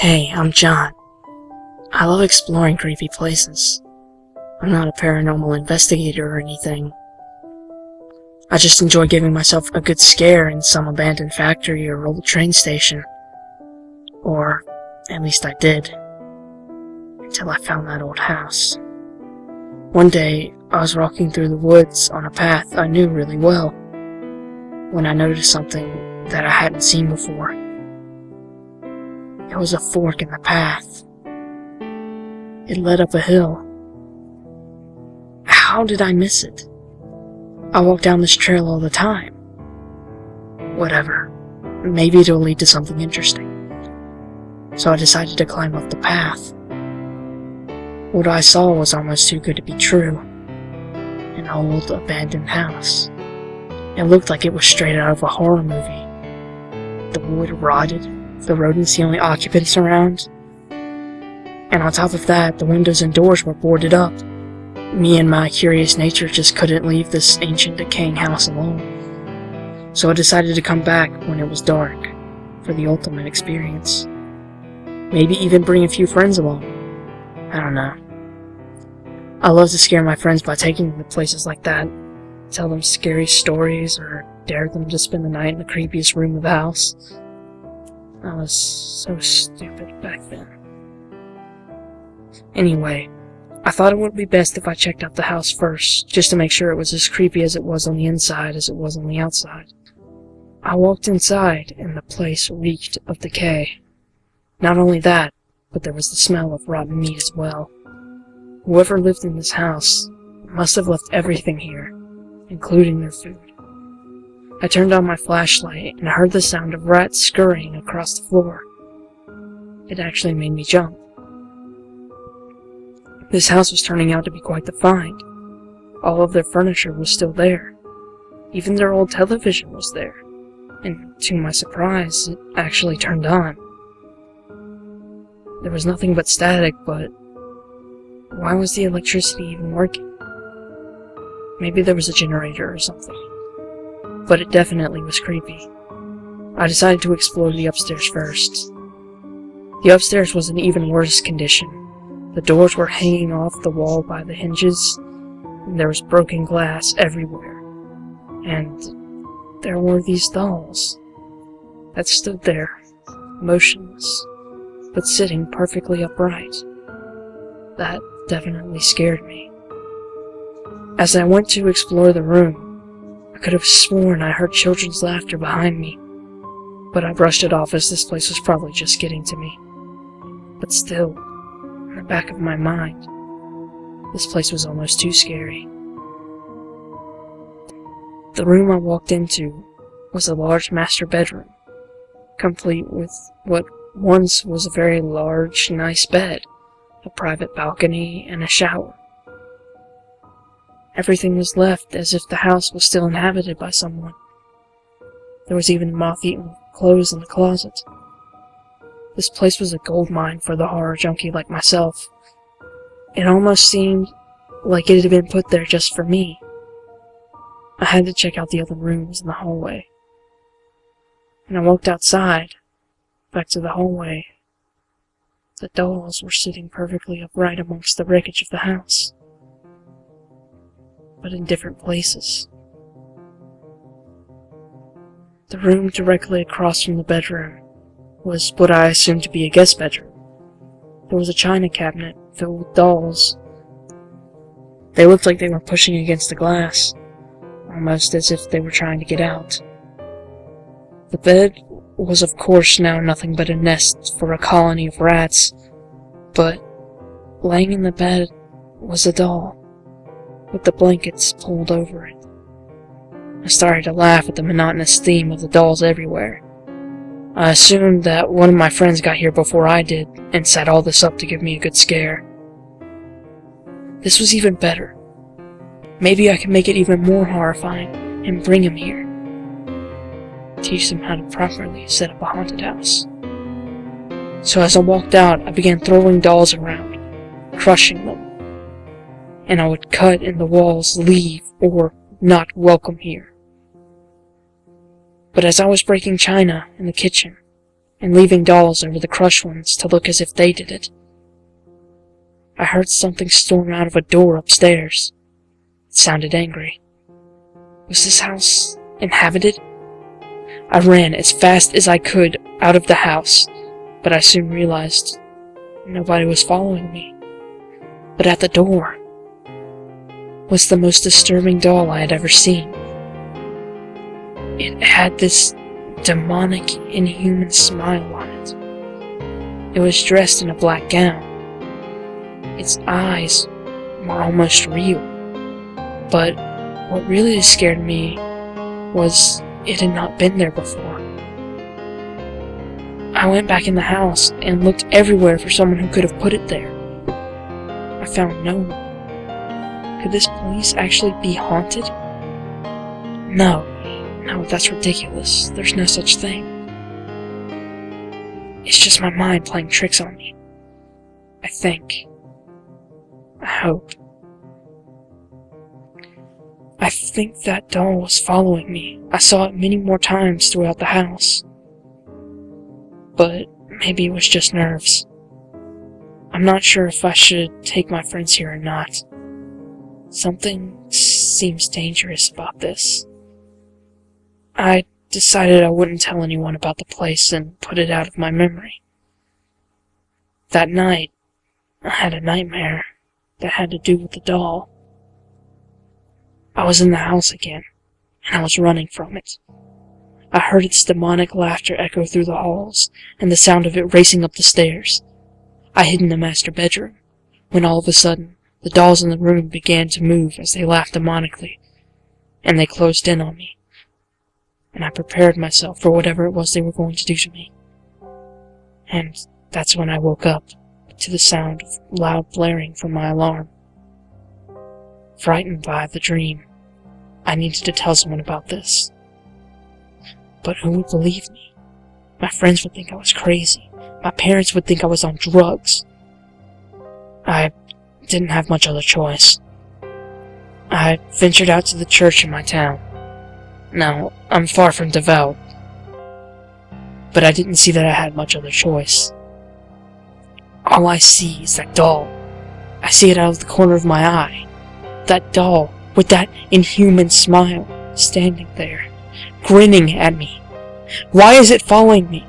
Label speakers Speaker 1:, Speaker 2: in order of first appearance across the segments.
Speaker 1: Hey, I'm John. I love exploring creepy places. I'm not a paranormal investigator or anything. I just enjoy giving myself a good scare in some abandoned factory or old train station. Or, at least I did. Until I found that old house. One day, I was walking through the woods on a path I knew really well, when I noticed something that I hadn't seen before. It was a fork in the path. It led up a hill. How did I miss it? I walk down this trail all the time. Whatever. Maybe it'll lead to something interesting. So I decided to climb up the path. What I saw was almost too good to be true. An old, abandoned house. It looked like it was straight out of a horror movie. The wood rotted, the rodents the only occupants around, and on top of that, the windows and doors were boarded up. Me and my curious nature just couldn't leave this ancient, decaying house alone. So I decided to come back when it was dark, for the ultimate experience. Maybe even bring a few friends along. I don't know. I love to scare my friends by taking them to places like that, tell them scary stories, or dare them to spend the night in the creepiest room of the house. I was so stupid back then. Anyway, I thought it would be best if I checked out the house first, just to make sure it was as creepy as it was on the inside as it was on the outside. I walked inside, and the place reeked of decay. Not only that, but there was the smell of rotten meat as well. Whoever lived in this house must have left everything here, including their food. I turned on my flashlight and heard the sound of rats scurrying across the floor. It actually made me jump. This house was turning out to be quite the find. All of their furniture was still there. Even their old television was there. And to my surprise, it actually turned on. There was nothing but static, but why was the electricity even working? Maybe there was a generator or something. But it definitely was creepy. I decided to explore the upstairs first. The upstairs was in even worse condition. The doors were hanging off the wall by the hinges, and there was broken glass everywhere. And there were these dolls that stood there, motionless, but sitting perfectly upright. That definitely scared me. As I went to explore the room, I could have sworn I heard children's laughter behind me, but I brushed it off as this place was probably just getting to me. But still, in the back of my mind, this place was almost too scary. The room I walked into was a large master bedroom, complete with what once was a very large, nice bed, a private balcony, and a shower. Everything was left as if the house was still inhabited by someone. There was even moth-eaten clothes in the closet. This place was a goldmine for the horror junkie like myself. It almost seemed like it had been put there just for me. I had to check out the other rooms in the hallway. And I walked outside, back to the hallway. The dolls were sitting perfectly upright amongst the wreckage of the house, but in different places. The room directly across from the bedroom was what I assumed to be a guest bedroom. There was a china cabinet filled with dolls. They looked like they were pushing against the glass, almost as if they were trying to get out. The bed was of course now nothing but a nest for a colony of rats, but laying in the bed was a doll, with the blankets pulled over it. I started to laugh at the monotonous theme of the dolls everywhere. I assumed that one of my friends got here before I did, and set all this up to give me a good scare. This was even better. Maybe I could make it even more horrifying, and bring him here. Teach them how to properly set up a haunted house. So as I walked out, I began throwing dolls around, crushing them. And I would cut in the walls, leave, or not welcome here. But as I was breaking china in the kitchen, and leaving dolls over the crushed ones to look as if they did it. I heard something storm out of a door upstairs. It sounded angry. Was this house inhabited? I ran as fast as I could out of the house, but I soon realized nobody was following me. But at the door was the most disturbing doll I had ever seen. It had this demonic, inhuman smile on it. It was dressed in a black gown. Its eyes were almost real. But what really scared me was it had not been there before. I went back in the house and looked everywhere for someone who could have put it there. I found no one. Could this place actually be haunted? No, that's ridiculous. There's no such thing. It's just my mind playing tricks on me. I think. I hope. I think that doll was following me. I saw it many more times throughout the house. But maybe it was just nerves. I'm not sure if I should take my friends here or not. Something seems dangerous about this. I decided I wouldn't tell anyone about the place and put it out of my memory. That night, I had a nightmare that had to do with the doll. I was in the house again, and I was running from it. I heard its demonic laughter echo through the halls, and the sound of it racing up the stairs. I hid in the master bedroom, when all of a sudden, the dolls in the room began to move as they laughed demonically, and they closed in on me. And I prepared myself for whatever it was they were going to do to me. And that's when I woke up, to the sound of loud blaring from my alarm. Frightened by the dream, I needed to tell someone about this. But who would believe me? My friends would think I was crazy. My parents would think I was on drugs. I didn't have much other choice. I ventured out to the church in my town. Now, I'm far from devout, but I didn't see that I had much other choice. All I see is that doll. I see it out of the corner of my eye. That doll, with that inhuman smile, standing there, grinning at me. Why is it following me?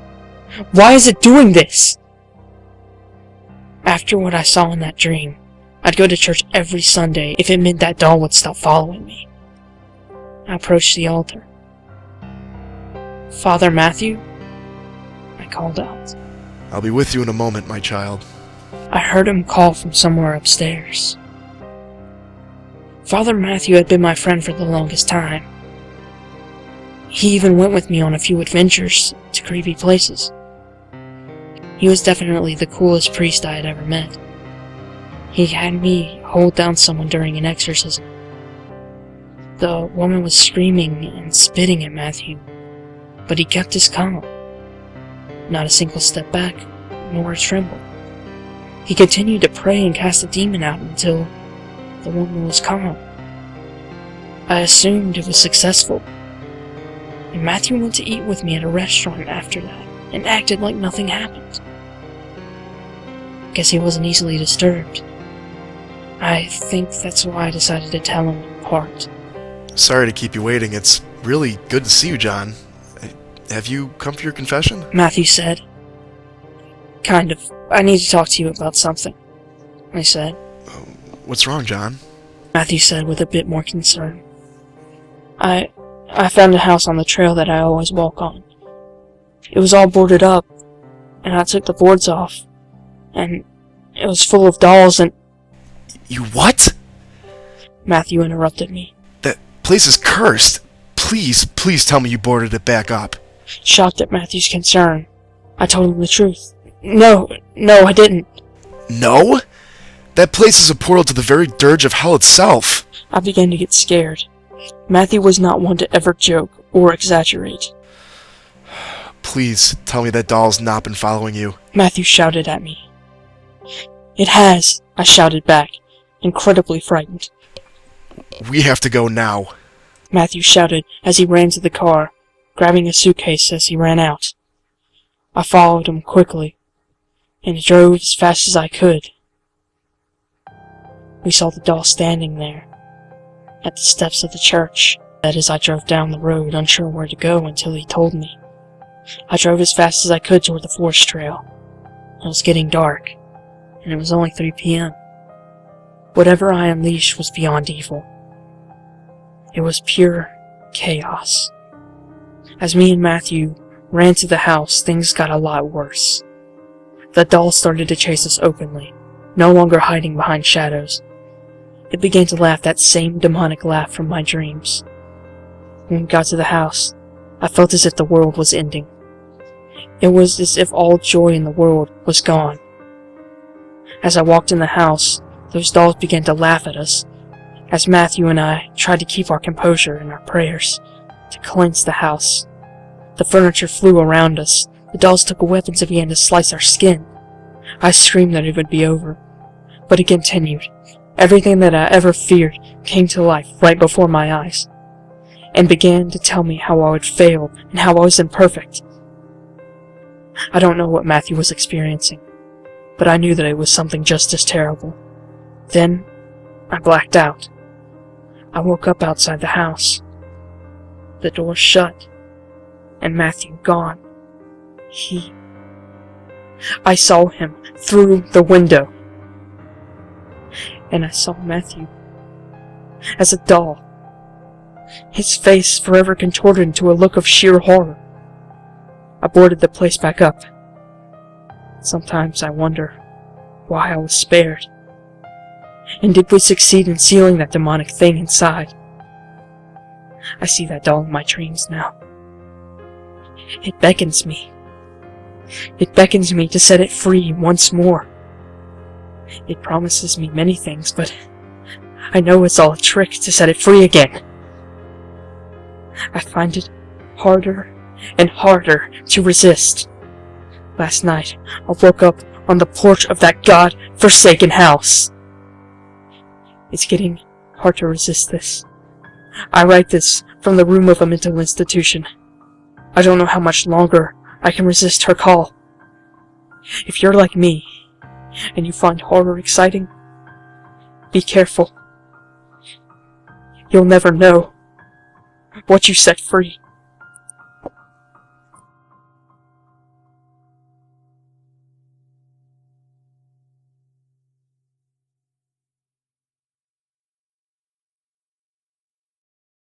Speaker 1: Why is it doing this? After what I saw in that dream, I'd go to church every Sunday if it meant that doll would stop following me. I approached the altar. Father Matthew? I called out.
Speaker 2: I'll be with you in a moment, my child.
Speaker 1: I heard him call from somewhere upstairs. Father Matthew had been my friend for the longest time. He even went with me on a few adventures to creepy places. He was definitely the coolest priest I had ever met. He had me hold down someone during an exorcism. The woman was screaming and spitting at Matthew, but he kept his calm. Not a single step back, nor a tremble. He continued to pray and cast the demon out until the woman was calm. I assumed it was successful, and Matthew went to eat with me at a restaurant after that, and acted like nothing happened. Guess he wasn't easily disturbed. I think that's why I decided to tell him in part.
Speaker 2: Sorry to keep you waiting. It's really good to see you, John. Have you come for your confession?
Speaker 1: Matthew said. Kind of. I need to talk to you about something, I said.
Speaker 2: What's wrong, John?
Speaker 1: Matthew said with a bit more concern. I found a house on the trail that I always walk on. It was all boarded up, and I took the boards off, and it was full of dolls and...
Speaker 2: You what?
Speaker 1: Matthew interrupted me.
Speaker 2: That place is cursed. Please tell me you boarded it back up.
Speaker 1: Shocked at Matthew's concern, I told him the truth. No, I didn't.
Speaker 2: No? That place is a portal to the very dirge of hell itself.
Speaker 1: I began to get scared. Matthew was not one to ever joke or exaggerate.
Speaker 2: Please tell me that doll's not been following you.
Speaker 1: Matthew shouted at me. It has, I shouted back, incredibly frightened.
Speaker 2: We have to go now.
Speaker 1: Matthew shouted as he ran to the car, grabbing a suitcase as he ran out. I followed him quickly, and drove as fast as I could. We saw the doll standing there, at the steps of the church. That as I drove down the road, unsure where to go until he told me. I drove as fast as I could toward the forest trail. It was getting dark, and it was only 3 p.m. Whatever I unleashed was beyond evil. It was pure chaos. As me and Matthew ran to the house, things got a lot worse. The doll started to chase us openly, no longer hiding behind shadows. It began to laugh that same demonic laugh from my dreams. When we got to the house, I felt as if the world was ending. It was as if all joy in the world was gone. As I walked in the house, those dolls began to laugh at us, as Matthew and I tried to keep our composure and our prayers to cleanse the house. The furniture flew around us. The dolls took weapons and began to slice our skin. I screamed that it would be over, but it continued. Everything that I ever feared came to life right before my eyes, and began to tell me how I would fail and how I was imperfect. I don't know what Matthew was experiencing, but I knew that it was something just as terrible. Then, I blacked out. I woke up outside the house. The door shut, and Matthew gone. I saw him through the window, and I saw Matthew as a doll, his face forever contorted into a look of sheer horror. I boarded the place back up. Sometimes I wonder why I was spared. And did we succeed in sealing that demonic thing inside? I see that doll in my dreams now. It beckons me. It beckons me to set it free once more. It promises me many things, but I know it's all a trick to set it free again. I find it harder and harder to resist. Last night, I woke up on the porch of that God-forsaken house. It's getting hard to resist this. I write this from the room of a mental institution. I don't know how much longer I can resist her call. If you're like me, and you find horror exciting, be careful. You'll never know what you set free.